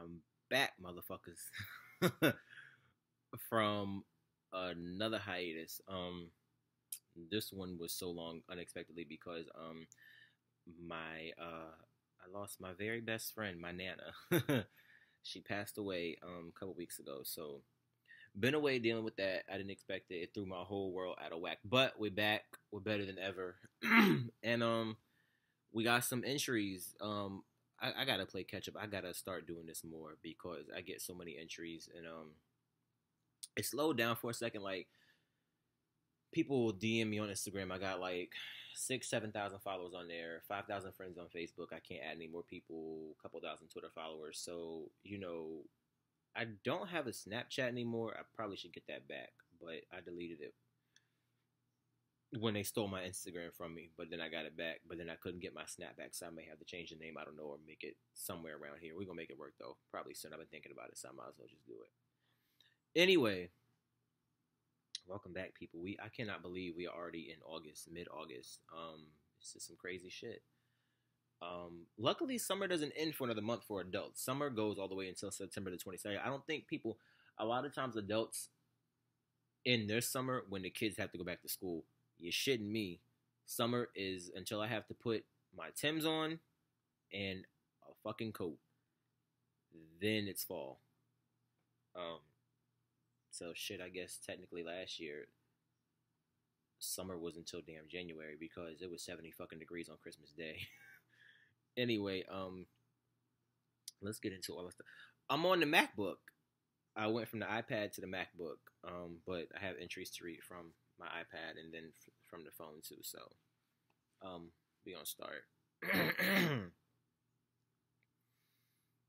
I'm back, motherfuckers, from another hiatus. This one was so long unexpectedly because my I lost my very best friend, my nana. She passed away a couple weeks ago, so been away dealing with that. I didn't expect it. It threw my whole world out of whack. But we're back. We're better than ever, and we got some entries. I gotta play catch up. I gotta start doing this more because I get so many entries, and it slowed down for a second. Like people DM me on Instagram. I got like 7,000 followers on there, 5,000 friends on Facebook. I can't add any more people. A couple thousand Twitter followers. So I don't have a Snapchat anymore. I probably should get that back, but I deleted it when they stole my Instagram from me. But then I got it back. But then I couldn't get my Snap back, so I may have to change the name. I don't know, or make it somewhere around here. We're gonna make it work though. Probably soon. I've been thinking about it, so I might as well just do it. Anyway, welcome back, people. I cannot believe we are already in August, mid-August. This is some crazy shit. Luckily, summer doesn't end for another month for adults. Summer goes all the way until September the 22nd. I don't think people, a lot of times adults in their summer when the kids have to go back to school. You're shitting me. Summer is until I have to put my Timbs on and a fucking coat. Then it's fall. So shit, I guess technically last year summer was until damn January because it was 70 fucking degrees on Christmas Day. Anyway, let's get into all this stuff. I'm on the MacBook. I went from the iPad to the MacBook, but I have entries to read from my iPad and then from the phone too. So, we gonna start.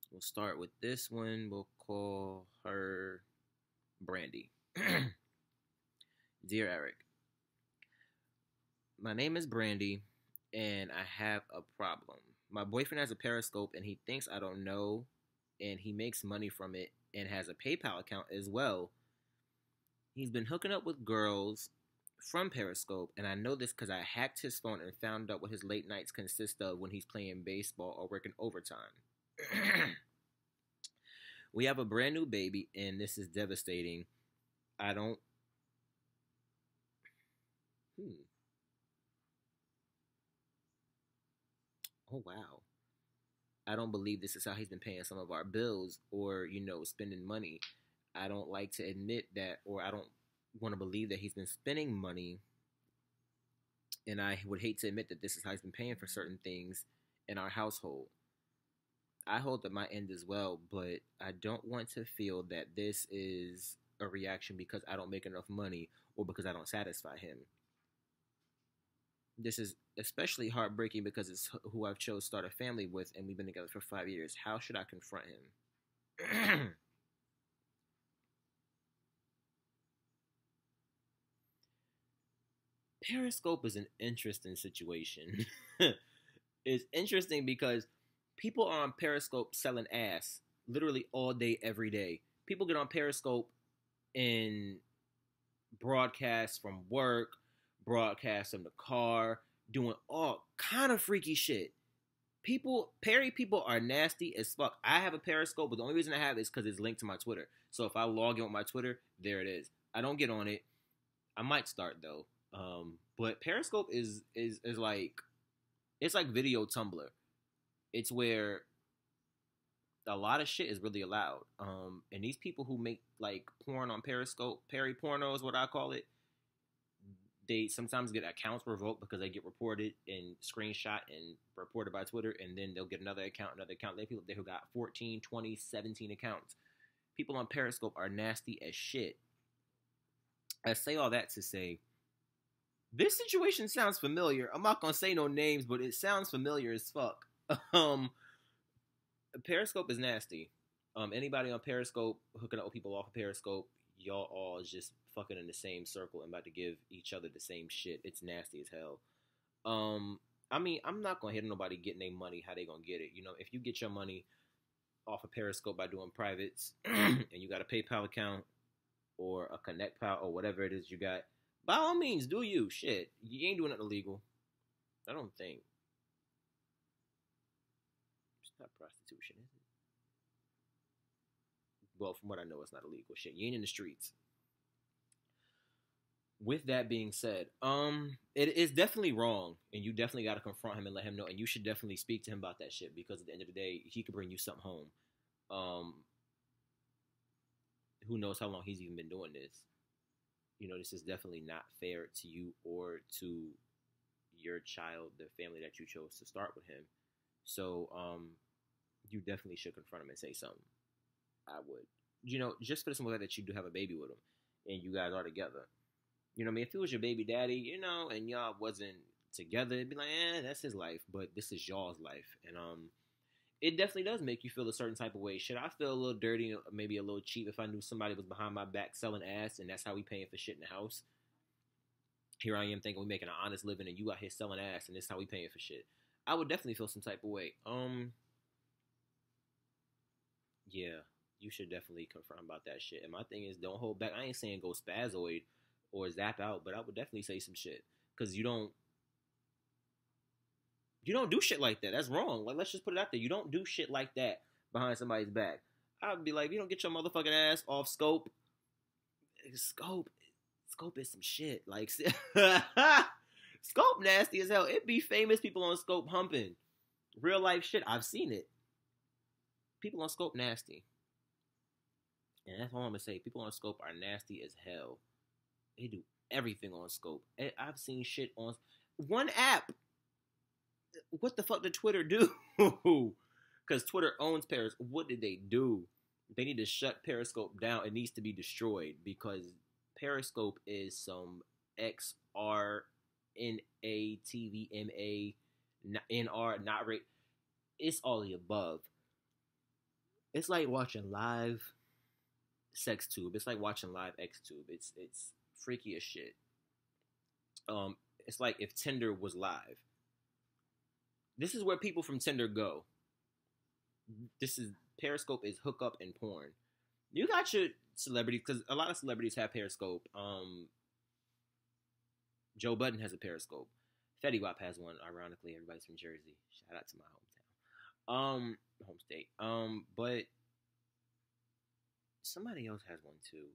We'll start with this one. We'll call her Brandy. Dear Eric, my name is Brandy, and I have a problem. My boyfriend has a Periscope, and he thinks I don't know, and he makes money from it, and has a PayPal account as well. He's been hooking up with girls from Periscope, and I know this because I hacked his phone and found out what his late nights consist of when he's playing baseball or working overtime. We have a brand new baby, and this is devastating. I don't... Oh, wow. I don't believe this is how he's been paying some of our bills or, spending money. I don't like to admit that, or I don't want to believe that he's been spending money. And I would hate to admit that this is how he's been paying for certain things in our household. I hold up my end as well, but I don't want to feel that this is a reaction because I don't make enough money or because I don't satisfy him. This is especially heartbreaking because it's who I've chose to start a family with, and we've been together for 5 years. How should I confront him? Periscope is an interesting situation. It's interesting because people are on Periscope selling ass literally all day, every day. People get on Periscope and broadcast from work, broadcast from the car, doing all kind of freaky shit. Perry people are nasty as fuck. I have a Periscope, but the only reason I have it is because it's linked to my Twitter. So if I log in with my Twitter, there it is. I don't get on it. I might start though. But Periscope is like, it's like video Tumblr. It's where a lot of shit is really allowed. And these people who make like porn on Periscope, Perry porno is what I call it. They sometimes get accounts revoked because they get reported and screenshot and reported by Twitter, and then they'll get another account. There are people there who got 14, 20, 17 accounts. People on Periscope are nasty as shit. I say all that to say, this situation sounds familiar. I'm not going to say no names, but it sounds familiar as fuck. Periscope is nasty. Anybody on Periscope hooking up with people off of Periscope, y'all all just fucking in the same circle and about to give each other the same shit. It's nasty as hell. I mean, I'm not gonna hit on nobody getting their money how they gonna get it. If you get your money off of Periscope by doing privates and you got a PayPal account or a ConnectPal or whatever it is you got, by all means, do you. Shit. You ain't doing nothing illegal. I don't think. It's not prostitution, is it? Well, from what I know, it's not illegal shit. You ain't in the streets. With that being said, it is definitely wrong, and you definitely got to confront him and let him know, and you should definitely speak to him about that shit because at the end of the day, he could bring you something home. Um, who knows how long he's even been doing this? This is definitely not fair to you or to your child, the family that you chose to start with him. So, you definitely should confront him and say something. I would, just for the simple fact that you do have a baby with him, and you guys are together. You know what I mean? If it was your baby daddy, and y'all wasn't together, it'd be like, that's his life. But this is y'all's life. And it definitely does make you feel a certain type of way. Should I feel a little dirty, maybe a little cheap if I knew somebody was behind my back selling ass and that's how we paying for shit in the house? Here I am thinking we making an honest living and you out here selling ass and this is how we paying for shit. I would definitely feel some type of way. Yeah, you should definitely confront about that shit. And my thing is, don't hold back. I ain't saying go spazoid or zap out, but I would definitely say some shit because you don't do shit like that. That's wrong. Like, let's just put it out there. You don't do shit like that behind somebody's back. I'd be like, you don't get your motherfucking ass off Scope. Scope is some shit. Like, Scope nasty as hell. It be famous people on Scope humping. Real life shit. I've seen it. People on Scope nasty. And that's all I'm going to say. People on Scope are nasty as hell. They do everything on Scope. I've seen shit on one app. What the fuck did Twitter do? Because Twitter owns Periscope. What did they do? They need to shut Periscope down. It needs to be destroyed because Periscope is some XR, NA, TV, MA, NR, not rate. It's all the above. It's like watching live sex tube. It's like watching live X tube. It's freaky as shit. It's like if Tinder was live. This is where people from Tinder go. Periscope is hookup and porn. You got your celebrities, because a lot of celebrities have Periscope. Joe Budden has a Periscope. Fetty Wap has one. Ironically, everybody's from Jersey. Shout out to my hometown. Home state. But somebody else has one too.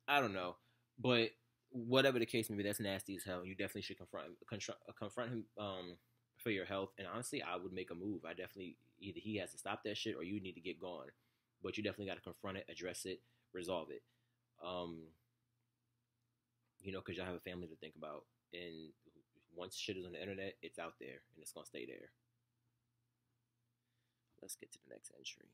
I don't know, but whatever the case may be, that's nasty as hell. You definitely should confront him for your health. And honestly, I would make a move. I definitely either he has to stop that shit or you need to get gone. But you definitely got to confront it, address it, resolve it. Because y'all have a family to think about. And once shit is on the internet, it's out there and it's gonna stay there. Let's get to the next entry.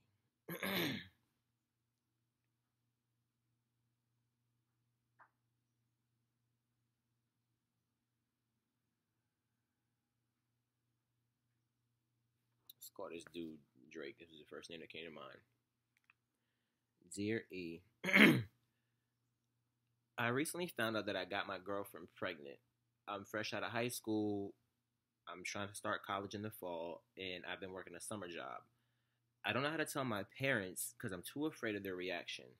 Let's call this dude Drake. This is the first name that came to mind. Dear E, I recently found out that I got my girlfriend pregnant. I'm fresh out of high school. I'm trying to start college in the fall, and I've been working a summer job. I don't know how to tell my parents because I'm too afraid of their reaction.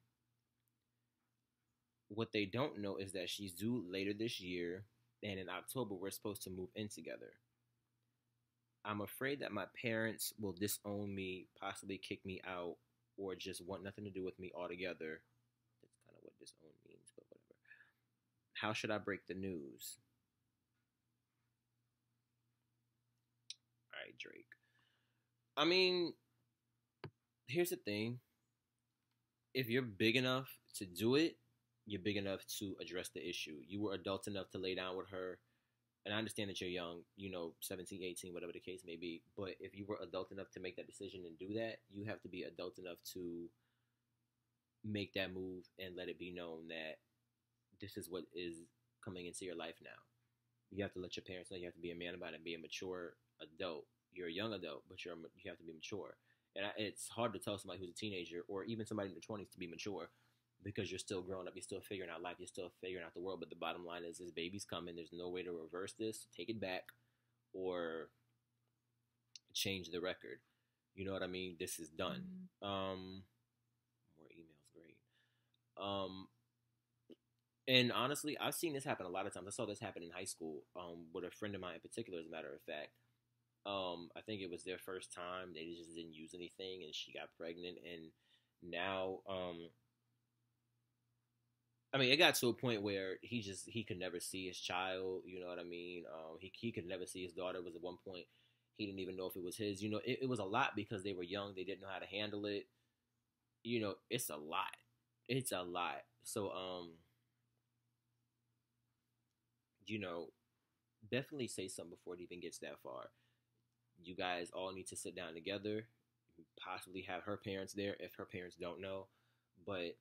What they don't know is that she's due later this year, and in October we're supposed to move in together. I'm afraid that my parents will disown me, possibly kick me out, or just want nothing to do with me altogether. That's kind of what disown means, but whatever. How should I break the news? All right, Drake. I mean, here's the thing. If you're big enough to do it, you're big enough to address the issue. You were adult enough to lay down with her. And I understand that you're young, 17, 18, whatever the case may be. But if you were adult enough to make that decision and do that, you have to be adult enough to make that move and let it be known that this is what is coming into your life now. You have to let your parents know. You have to be a man about it and be a mature adult. You're a young adult, but you have to be mature. And it's hard to tell somebody who's a teenager or even somebody in their 20s to be mature because you're still growing up. You're still figuring out life. You're still figuring out the world. But the bottom line is this baby's coming. There's no way to reverse this, take it back, or change the record. You know what I mean? This is done. More emails, great. And honestly, I've seen this happen a lot of times. I saw this happen in high school, with a friend of mine in particular, as a matter of fact. I think it was their first time. They just didn't use anything, and she got pregnant. And now, I mean, it got to a point where he could never see his child. You know what I mean? He could never see his daughter. It was at one point he didn't even know if it was his. You know, it was a lot because they were young. They didn't know how to handle it. You know, it's a lot. It's a lot. So, you know, definitely say something before it even gets that far. You guys all need to sit down together, possibly have her parents there if her parents don't know. But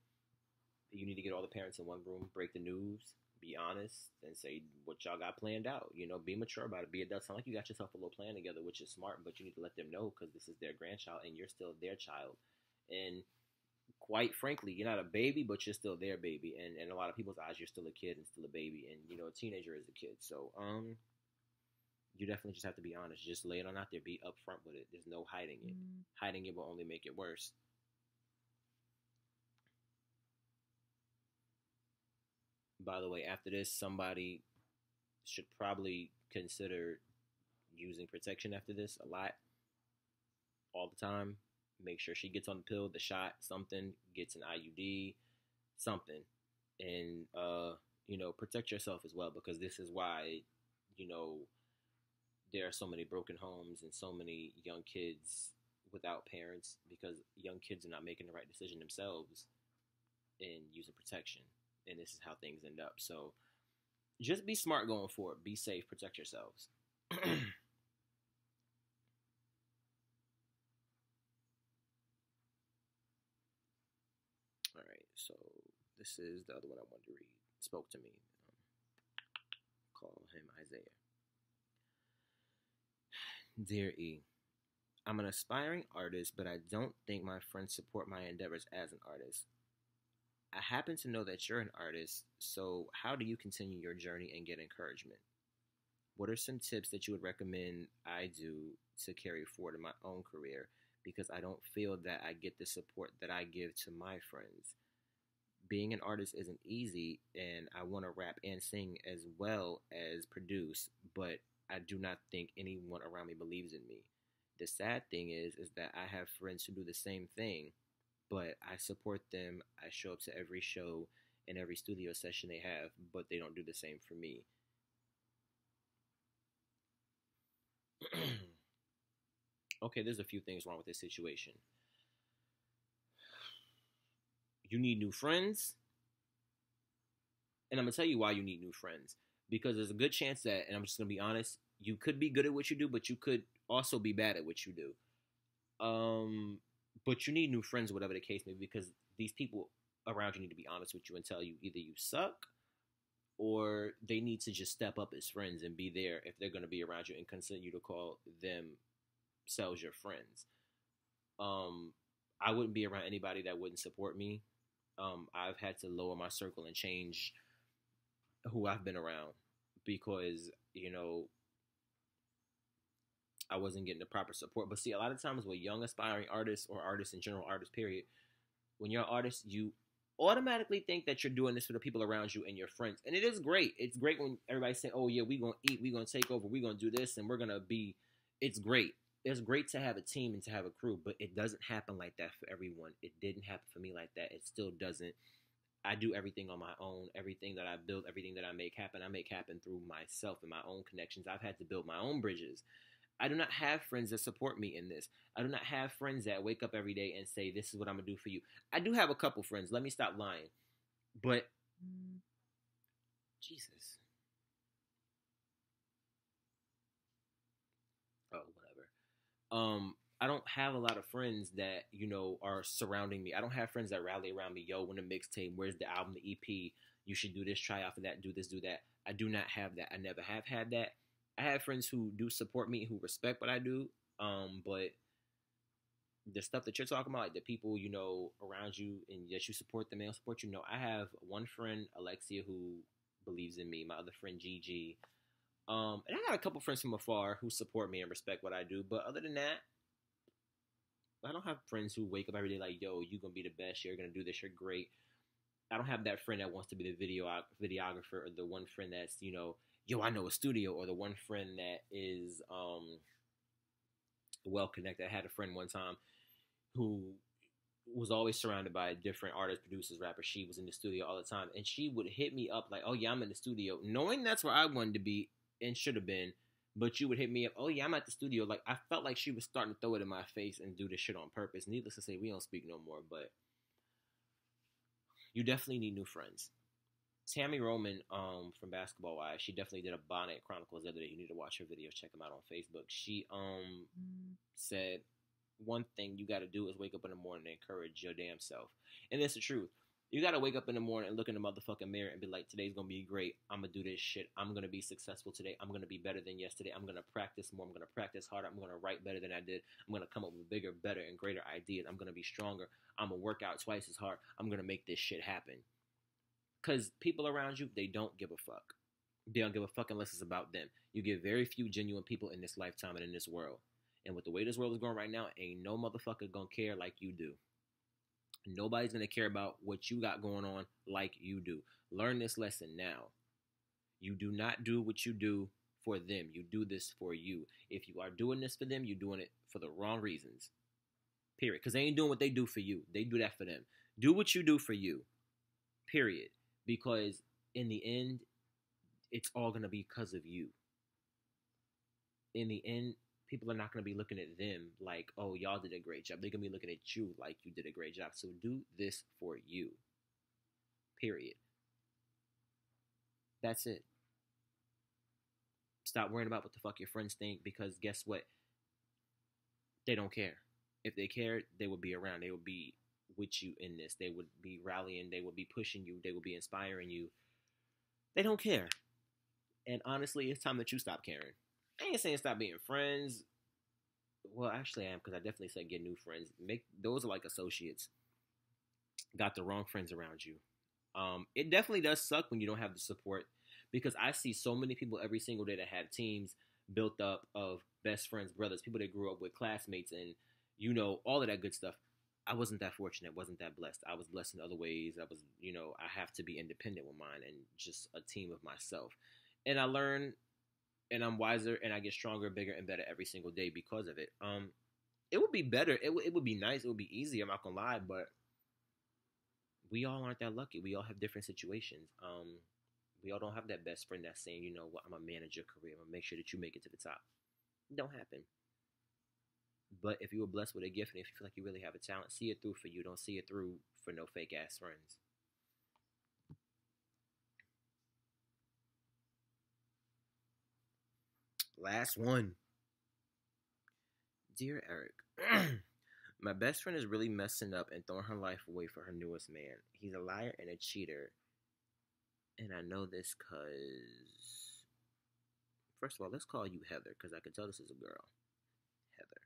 you need to get all the parents in one room, break the news, be honest, and say what y'all got planned out. You know, be mature about it. Be adult. Sound like you got yourself a little plan together, which is smart, but you need to let them know because this is their grandchild and you're still their child. And quite frankly, you're not a baby, but you're still their baby. And in a lot of people's eyes, you're still a kid and still a baby. And, you know, a teenager is a kid. So, you definitely just have to be honest. Just lay it on out there. Be upfront with it. There's no hiding it. Hiding it will only make it worse. By the way, after this, somebody should probably consider using protection after this a lot, all the time. Make sure she gets on the pill, the shot, something, gets an IUD, something. And, you know, protect yourself as well because this is why, you know, there are so many broken homes and so many young kids without parents because young kids are not making the right decision themselves in using protection. And this is how things end up. So just be smart going forward. Be safe. Protect yourselves. All right. So this is the other one I wanted to read. Spoke to me. Call him Isaiah. Dear E, I'm an aspiring artist, but I don't think my friends support my endeavors as an artist. I happen to know that you're an artist, so how do you continue your journey and get encouragement? What are some tips that you would recommend I do to carry forward in my own career? Because I don't feel that I get the support that I give to my friends. Being an artist isn't easy, and I want to rap and sing as well as produce, but I do not think anyone around me believes in me. The sad thing is that I have friends who do the same thing, but I support them. I show up to every show and every studio session they have, but they don't do the same for me. Okay, there's a few things wrong with this situation. You need new friends, and I'm gonna tell you why you need new friends. Because there's a good chance that, and I'm just gonna be honest, you could be good at what you do, but you could also be bad at what you do. But you need new friends, whatever the case may be, because these people around you need to be honest with you and tell you either you suck or they need to just step up as friends and be there if they're going to be around you and consider you to call themselves your friends. I wouldn't be around anybody that wouldn't support me. I've had to lower my circle and change who I've been around because, you know, I wasn't getting the proper support. But see, a lot of times with young aspiring artists or artists in general, artists, period, when you're an artist, you automatically think that you're doing this for the people around you and your friends. And it is great. It's great when everybody say, oh, yeah, we're going to eat, we're going to take over, we're going to do this, and we're going to be. It's great. It's great to have a team and to have a crew, but it doesn't happen like that for everyone. It didn't happen for me like that. It still doesn't. I do everything on my own. Everything that I build, everything that I make happen through myself and my own connections. I've had to build my own bridges. I do not have friends that support me in this. I do not have friends that wake up every day and say, this is what I'm going to do for you. I do have a couple friends. Let me stop lying. But, Jesus. Oh, whatever. I don't have a lot of friends that, you know, are surrounding me. I don't have friends that rally around me. Yo, when the mixtape, where's the album, the EP? You should do this, try out for that, do this, do that. I do not have that. I never have had that. I have friends who do support me, who respect what I do. But the stuff that you're talking about, like the people, you know, around you and that you support them, they don't support you. No, I have one friend, Alexia, who believes in me. My other friend, Gigi. And I got a couple friends from afar who support me and respect what I do. But other than that, I don't have friends who wake up every day like, yo, you're going to be the best. You're going to do this. You're great. I don't have that friend that wants to be the videographer, or the one friend that's, yo, I know a studio, or the one friend that is well connected. I had a friend one time who was always surrounded by different artists, producers, rappers. She was in the studio all the time, and she would hit me up like, "Oh yeah, I'm in the studio," knowing that's where I wanted to be and should have been. But you would hit me up, "Oh yeah, I'm at the studio." Like, I felt like she was starting to throw it in my face and do this shit on purpose. Needless to say, we don't speak no more. But you definitely need new friends. Tammy Roman, from Basketball Wise, she definitely did a Bonnet Chronicles the other day. You need to watch her videos. Check them out on Facebook. She said, one thing you got to do is wake up in the morning and encourage your damn self. And it's the truth. You got to wake up in the morning and look in the motherfucking mirror and be like, today's going to be great. I'm going to do this shit. I'm going to be successful today. I'm going to be better than yesterday. I'm going to practice more. I'm going to practice harder. I'm going to write better than I did. I'm going to come up with bigger, better, and greater ideas. I'm going to be stronger. I'm going to work out twice as hard. I'm going to make this shit happen. Because people around you, they don't give a fuck. They don't give a fuck unless it's about them. You get very few genuine people in this lifetime and in this world. And with the way this world is going right now, ain't no motherfucker gonna care like you do. Nobody's gonna care about what you got going on like you do. Learn this lesson now. You do not do what you do for them. You do this for you. If you are doing this for them, you're doing it for the wrong reasons. Period. Because they ain't doing what they do for you. They do that for them. Do what you do for you. Period. Because in the end, it's all going to be because of you. In the end, people are not going to be looking at them like, oh, y'all did a great job. They're going to be looking at you like you did a great job. So do this for you. Period. That's it. Stop worrying about what the fuck your friends think, because guess what? They don't care. If they cared, they would be around. They would be with you in this. They would be rallying. They would be pushing you. They would be inspiring you. They don't care. And honestly, it's time that you stop caring. I ain't saying stop being friends. Well, actually I am, because I definitely said get new friends. Those are like associates. Got the wrong friends around you. It definitely does suck when you don't have the support, because I see so many people every single day that have teams built up of best friends, brothers, people that grew up with, classmates, and all of that good stuff. I wasn't that fortunate, wasn't that blessed. I was blessed in other ways. I have to be independent with mine and just a team of myself. And I learn, and I'm wiser, and I get stronger, bigger, and better every single day because of it. It would be better. It would be nice. It would be easy. I'm not gonna lie, but we all aren't that lucky. We all have different situations. We all don't have that best friend that's saying, what, I'm gonna manage your career. I'm gonna make sure that you make it to the top. It don't happen. But if you were blessed with a gift, and if you feel like you really have a talent, see it through for you. Don't see it through for no fake ass friends. Last one. Dear Eric, my best friend is really messing up and throwing her life away for her newest man. He's a liar and a cheater. And I know this because, first of all, let's call you Heather, because I can tell this is a girl. Heather.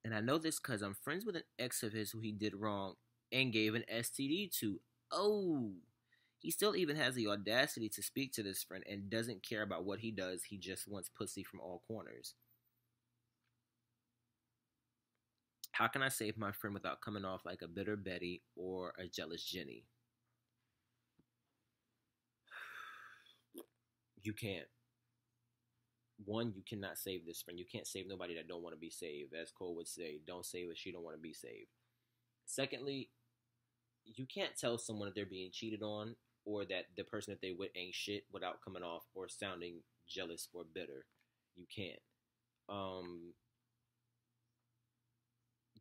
And I know this because I'm friends with an ex of his who he did wrong and gave an STD to. Oh, he still even has the audacity to speak to this friend and doesn't care about what he does. He just wants pussy from all corners. How can I save my friend without coming off like a bitter Betty or a jealous Jenny? You can't. One, you cannot save this friend. You can't save nobody that don't want to be saved. As Cole would say, don't save if she don't want to be saved. Secondly, you can't tell someone that they're being cheated on or that the person that they with ain't shit without coming off or sounding jealous or bitter. You can't.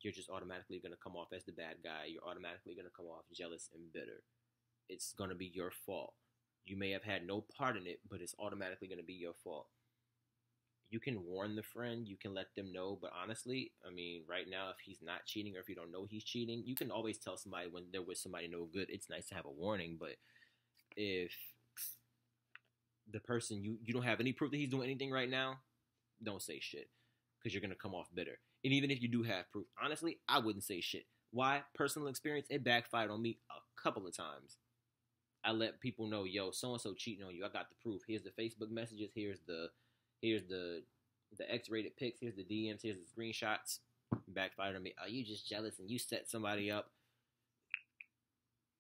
You're just automatically going to come off as the bad guy. You're automatically going to come off jealous and bitter. It's going to be your fault. You may have had no part in it, but it's automatically going to be your fault. You can warn the friend. You can let them know. But honestly, I mean, right now, if he's not cheating or if you don't know he's cheating, you can always tell somebody when they're with somebody no good. It's nice to have a warning. But if the person, you don't have any proof that he's doing anything right now, don't say shit, because you're going to come off bitter. And even if you do have proof, honestly, I wouldn't say shit. Why? Personal experience, it backfired on me a couple of times. I let people know, yo, so-and-so cheating on you. I got the proof. Here's the Facebook messages. Here's the X-rated pics. Here's the DMs. Here's the screenshots. Backfired on me. Are you just jealous and you set somebody up?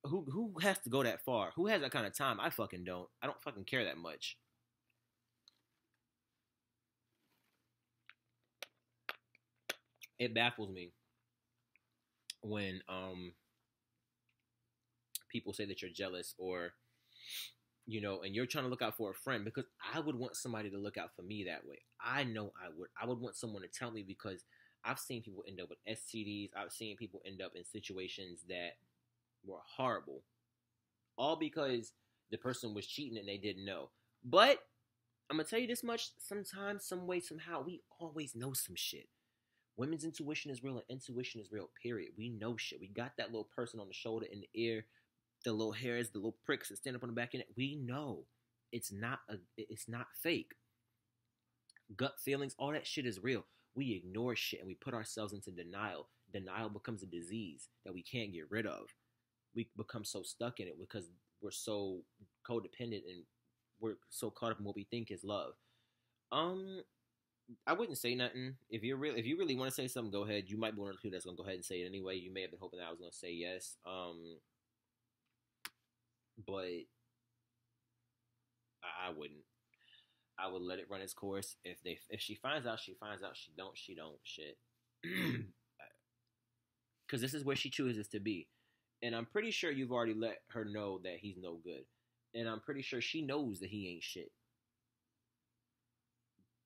Who has to go that far? Who has that kind of time? I fucking don't. I don't fucking care that much. It baffles me when people say that you're jealous, or and you're trying to look out for a friend, because I would want somebody to look out for me that way. I know I would. I would want someone to tell me, because I've seen people end up with STDs. I've seen people end up in situations that were horrible, all because the person was cheating and they didn't know. But I'm gonna tell you this much: sometimes, some way, somehow, we always know some shit. Women's intuition is real, and intuition is real. Period. We know shit. We got that little person on the shoulder, in the ear, the little hairs, the little pricks that stand up on the back end. We know it's not fake. Gut feelings, all that shit is real. We ignore shit and we put ourselves into denial. Denial becomes a disease that we can't get rid of. We become so stuck in it because we're so codependent and we're so caught up in what we think is love. Um, I wouldn't say nothing. If you really want to say something, go ahead. You might be one of the two that's gonna go ahead and say it anyway. You may have been hoping that I was gonna say yes. But I wouldn't. I would let it run its course. If she finds out, she finds out. She don't. Shit. Because this is where she chooses to be, and I'm pretty sure you've already let her know that he's no good, and I'm pretty sure she knows that he ain't shit.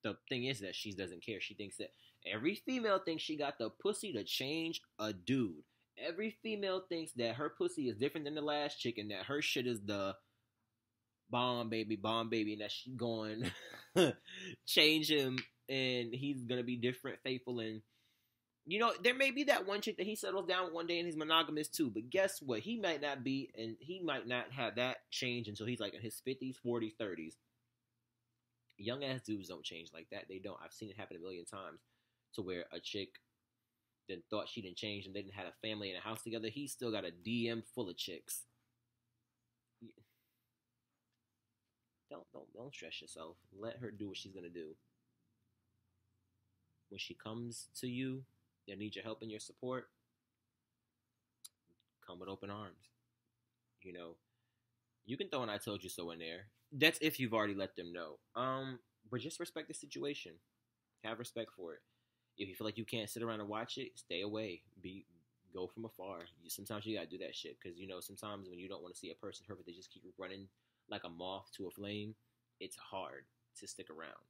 The thing is that she doesn't care. She thinks that every female thinks she got the pussy to change a dude. Every female thinks that her pussy is different than the last chick, and that her shit is the bomb baby, and that she going change him, and he's gonna be different, faithful, and there may be that one chick that he settles down with one day and he's monogamous too. But guess what? He might not be, and he might not have that change until he's like in his 50s, 40s, 30s. Young ass dudes don't change like that. They don't. I've seen it happen a million times, to where a chick then thought she didn't change and they didn't have a family and a house together. He still got a DM full of chicks. Don't stress yourself. Let her do what she's gonna do. When she comes to you, that needs your help and your support, come with open arms. You know, you can throw an "I told you so" in there. That's if you've already let them know. But just respect the situation. Have respect for it. If you feel like you can't sit around and watch it, stay away. Go from afar. Sometimes you gotta do that shit, because sometimes when you don't want to see a person hurt, but they just keep running like a moth to a flame, it's hard to stick around.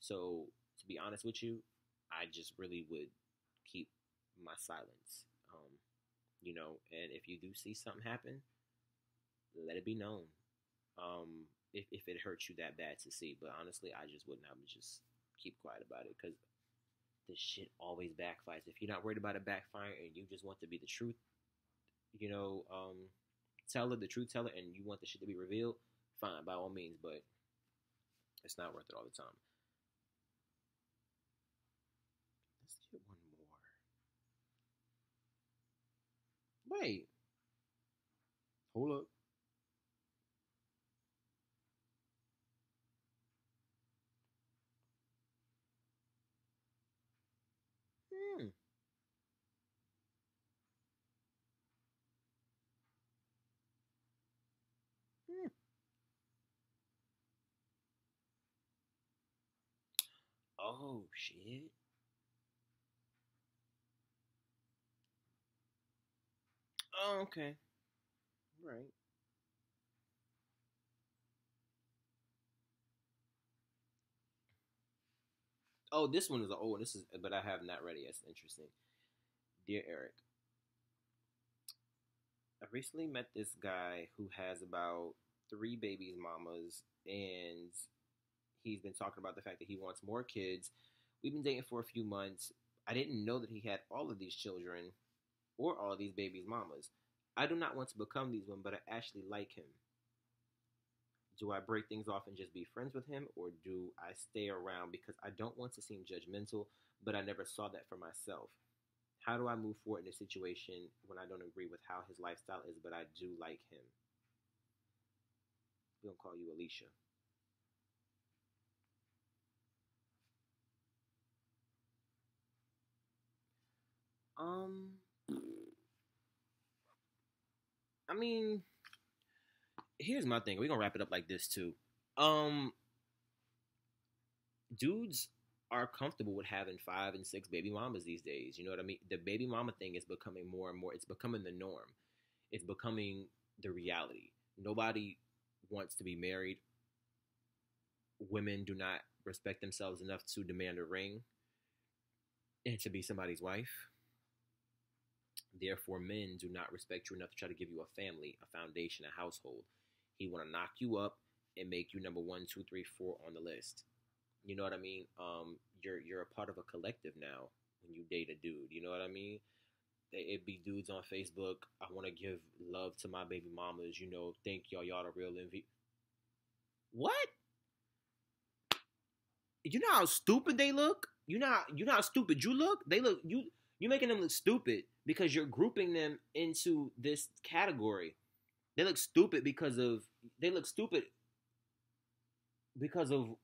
So to be honest with you, I just really would keep my silence. And if you do see something happen, let it be known. If it hurts you that bad to see, but honestly, I just wouldn't. I would just keep quiet about it, because this shit always backfires. If you're not worried about it backfiring and you just want to be the truth, you know, um, teller, the truth teller, and you want the shit to be revealed, fine, by all means, but it's not worth it all the time. Let's get one more. Wait, hold up. Hmm. Hmm. Oh shit. Oh, okay. Right. Oh, this one is a old. This is, but I have not read it. It's interesting. Dear Eric, I recently met this guy who has about three babies mamas, and he's been talking about the fact that he wants more kids. We've been dating for a few months. I didn't know that he had all of these children or all of these babies mamas. I do not want to become these women, but I actually like him. Do I break things off and just be friends with him, or do I stay around because I don't want to seem judgmental, but I never saw that for myself? How do I move forward in a situation when I don't agree with how his lifestyle is, but I do like him? We're gonna call you Alicia. Um, I mean, here's my thing. We're gonna wrap it up like this too. Um, Dudes are comfortable with having 5 and 6 baby mamas these days. You know what I mean? The baby mama thing is becoming more and more. It's becoming the norm. It's becoming the reality. Nobody wants to be married. Women do not respect themselves enough to demand a ring and to be somebody's wife. Therefore, men do not respect you enough to try to give you a family, a foundation, a household. He want to knock you up and make you number one, two, three, four on the list. You know what I mean? You're a part of a collective now when you date a dude. You know what I mean? It be dudes on Facebook. I want to give love to my baby mamas. You know, thank y'all. Y'all the real MVP. What? You know how stupid they look? You know how stupid you look? They look you making them look stupid because you're grouping them into this category. They look stupid they look stupid because of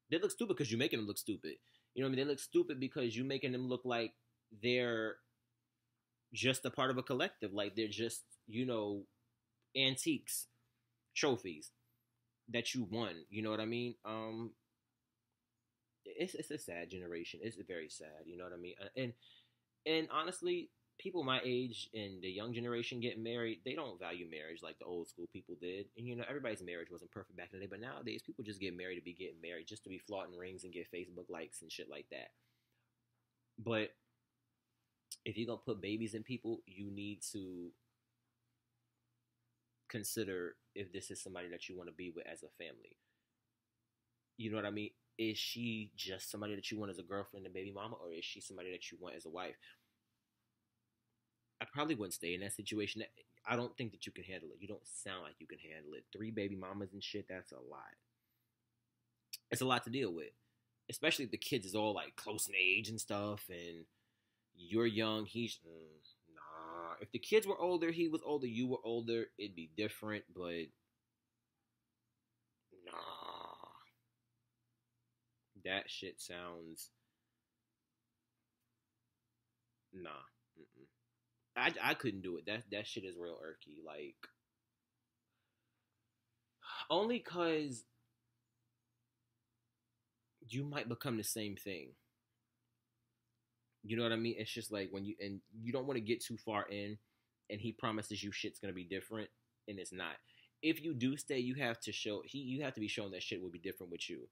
they look stupid because you're making them look stupid. You know what I mean? They look stupid because you're making them look like they're just a part of a collective, like they're just, antiques, trophies that you won. You know what I mean? It's a sad generation. It's very sad. You know what I mean? And honestly, people my age and the young generation getting married, they don't value marriage like the old school people did. And everybody's marriage wasn't perfect back in the day, but nowadays people just get married to be getting married, just to be flaunting rings and get Facebook likes and shit like that. But if you're gonna put babies in people, you need to consider if this is somebody that you want to be with as a family. You know what I mean? Is she just somebody that you want as a girlfriend and baby mama, or is she somebody that you want as a wife? I probably wouldn't stay in that situation. I don't think that you can handle it. You don't sound like you can handle it. 3 baby mamas and shit, that's a lot. It's a lot to deal with. Especially if the kids is all like close in age and stuff, and you're young, nah. If the kids were older, he was older, you were older, it'd be different, but nah. That shit sounds nah. Mm-mm. I couldn't do it. That shit is real irky. Like, only cause you might become the same thing. You know what I mean? It's just like when you don't want to get too far in, and he promises you shit's gonna be different, and it's not. If you do stay, you have to be shown that shit will be different with you,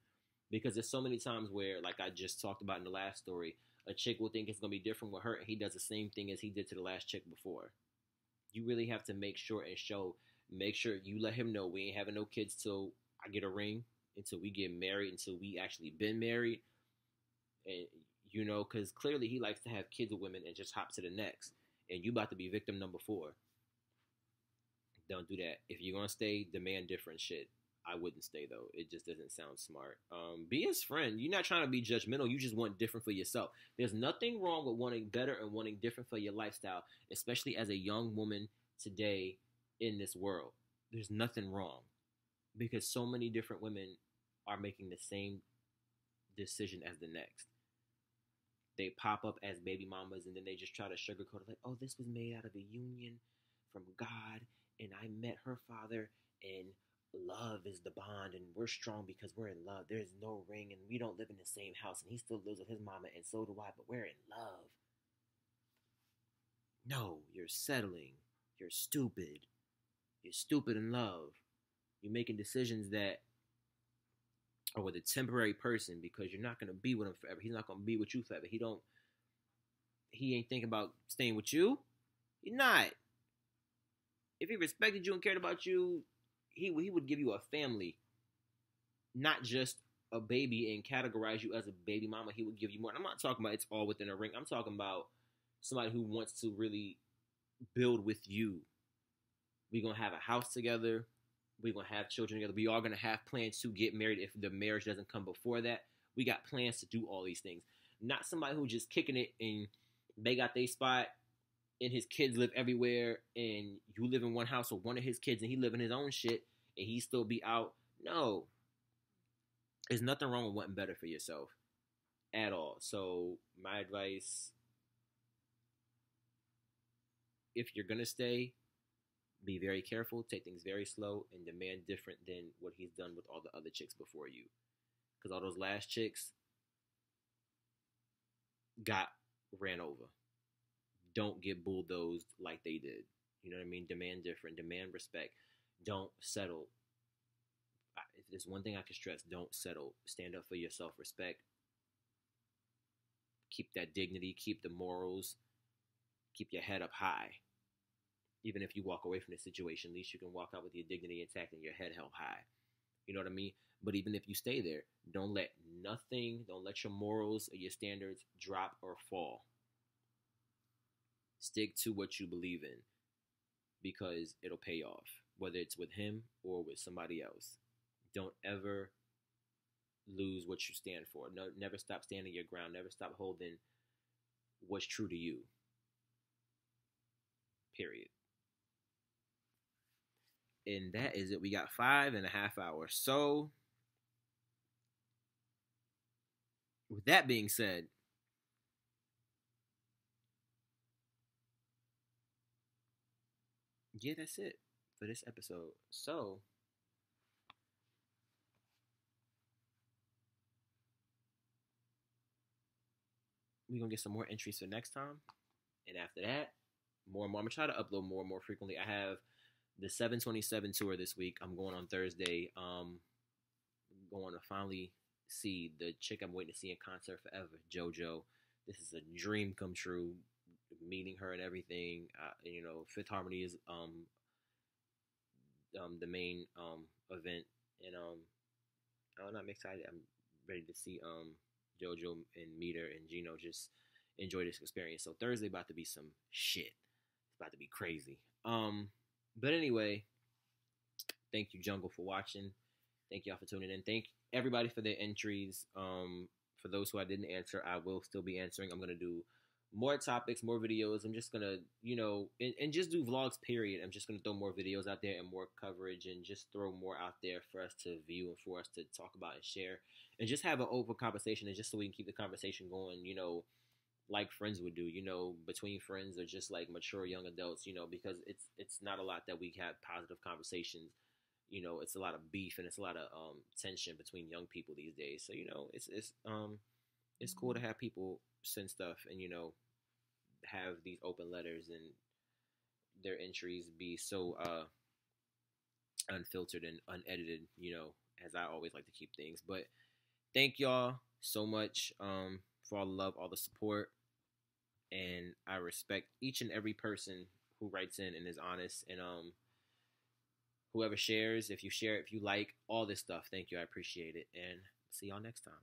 because there's so many times where, like I just talked about in the last story, a chick will think it's gonna be different with her, and he does the same thing as he did to the last chick before. You really have to make sure you let him know we ain't having no kids till I get a ring, until we get married, until we actually been married, and because clearly he likes to have kids with women and just hop to the next, and you about to be victim number 4. Don't do that. If you're gonna stay, demand different shit. I wouldn't stay though. It just doesn't sound smart. Be his friend. You're not trying to be judgmental. You just want different for yourself. There's nothing wrong with wanting better and wanting different for your lifestyle, especially as a young woman today in this world. There's nothing wrong, because so many different women are making the same decision as the next. They pop up as baby mamas, and then they just try to sugarcoat it, like, oh, this was made out of a union from God, and I met her father, and love is the bond, and we're strong because we're in love. There's no ring, and we don't live in the same house, and he still lives with his mama, and so do I, but we're in love. No, you're settling. You're stupid. You're stupid in love. You're making decisions that are with a temporary person, because you're not gonna be with him forever. He's not gonna be with you forever. He ain't thinking about staying with you. You're not. If he respected you and cared about you, he would give you a family, not just a baby, and categorize you as a baby mama. He would give you more. And I'm not talking about it's all within a ring. I'm talking about somebody who wants to really build with you. We're going to have a house together. We're going to have children together. We are going to have plans to get married if the marriage doesn't come before that. We got plans to do all these things. Not somebody who just kicking it and they got their spot and his kids live everywhere, and you live in one house with one of his kids and he live in his own shit and he still be out. No. There's nothing wrong with wanting better for yourself at all. So my advice, if you're gonna stay, be very careful, take things very slow, and demand different than what he's done with all the other chicks before you. Because all those last chicks got ran over. Don't get bulldozed like they did. You know what I mean? Demand different, demand respect. Don't settle. If there's one thing I can stress, don't settle. Stand up for your self respect. Keep that dignity, keep the morals, keep your head up high. Even if you walk away from the situation, at least you can walk out with your dignity intact and your head held high. You know what I mean? But even if you stay there, don't let your morals or your standards drop or fall. Stick to what you believe in because it'll pay off, whether it's with him or with somebody else. Don't ever lose what you stand for. No, never stop standing your ground. Never stop holding what's true to you. Period. And that is it. We got 5.5 hours. So, with that being said, yeah, that's it for this episode. So, we're going to get some more entries for next time. And after that, more and more. I'm going to try to upload more and more frequently. I have the 727 tour this week. I'm going on Thursday. I'm going to finally see the chick I'm waiting to see in concert forever, JoJo. This is a dream come true, meeting her and everything. Fifth Harmony is the main event, and I'm excited. I'm ready to see JoJo and meet her and Gino just enjoy this experience. So Thursday about to be some shit. It's about to be crazy. But anyway, thank you, Jungle, for watching. Thank y'all for tuning in. Thank everybody for their entries. For those who I didn't answer, I will still be answering. I'm going to do more topics, more videos. I'm just going to, and just do vlogs, period. I'm just going to throw more videos out there and more coverage and just throw more out there for us to view and for us to talk about and share. And just have an open conversation and just so we can keep the conversation going, like friends would do, between friends or just like mature young adults, because it's not a lot that we have positive conversations. It's a lot of beef and it's a lot of tension between young people these days. So it's cool to have people send stuff and have these open letters and their entries be so unfiltered and unedited. As I always like to keep things. But thank y'all so much for all the love, all the support. And I respect each and every person who writes in and is honest. And whoever shares, if you share, if you like, all this stuff, thank you. I appreciate it. And see y'all next time.